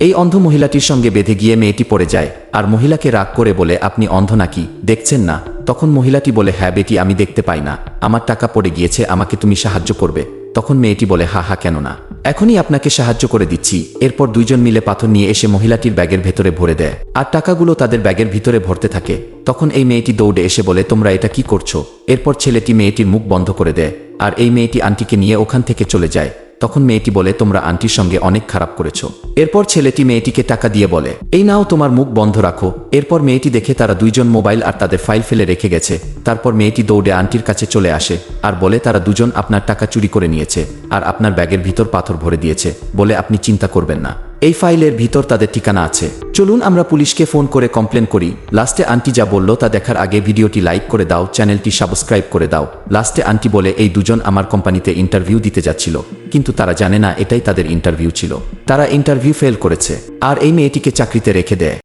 এই অন্ধ মহিলাটির সঙ্গে বেঁধে গিয়ে মেয়েটি পড়ে যায় আর মহিলাকে রাগ করে বলে, আপনি অন্ধ নাকি, দেখছেন না? তখন মহিলাটি বলে, হ্যাঁ বেটি, আমি দেখতে পাই না, আমার টাকা পড়ে গিয়েছে, আমাকে তুমি সাহায্য করবে? তখন মেয়েটি বলে, হা হা, কেন না, এখনই আপনাকে সাহায্য করে দিচ্ছি। এরপর দুইজন মিলে পাথর নিয়ে এসে মহিলাটির ব্যাগের ভেতরে ভরে দেয় আর টাকাগুলো তাদের ব্যাগের ভিতরে ভরতে থাকে। তখন এই মেয়েটি দৌড়ে এসে বলে, তোমরা এটা কি করছো? এরপর ছেলেটি মেয়েটির মুখ বন্ধ করে দেয় আর এই মেয়েটি আন্টিকে নিয়ে ওখান থেকে চলে যায়। তখন মেয়েটি বলে, তোমরা আন্টির সঙ্গে অনেক খারাপ করেছো। এরপর ছেলেটি মেয়েটিকে টাকা দিয়ে বলে, এই নাও তোমার মুখ বন্ধ রাখো। এরপর মেয়েটি দেখে তারা দুইজন মোবাইল আর তাদের ফাইল ফেলে রেখে গেছে। তারপর মেয়েটি দৌড়ে আন্টির কাছে চলে আসে আর বলে, তারা দুজন আপনার টাকা চুরি করে নিয়েছে আর আপনার ব্যাগের ভিতর পাথর ভরে দিয়েছে, বলে আপনি চিন্তা করবেন না, এই ফাইলের ভিতর তাদের ঠিকানা আছে, চলুন আমরা পুলিশকে ফোন করে কমপ্লেন করি। লাস্টে আন্টি যা বলল তা দেখার আগে ভিডিওটি লাইক করে দাও, চ্যানেলটি সাবস্ক্রাইব করে দাও। লাস্টে আন্টি বলে, এই দুজন আমার কোম্পানিতে ইন্টারভিউ দিতে যাচ্ছিল, কিন্তু তারা জানে না এটাই তাদের ইন্টারভিউ ছিল, তারা ইন্টারভিউ ফেল করেছে আর এই মেয়েটিকে চাকরিতে রেখে দেয়।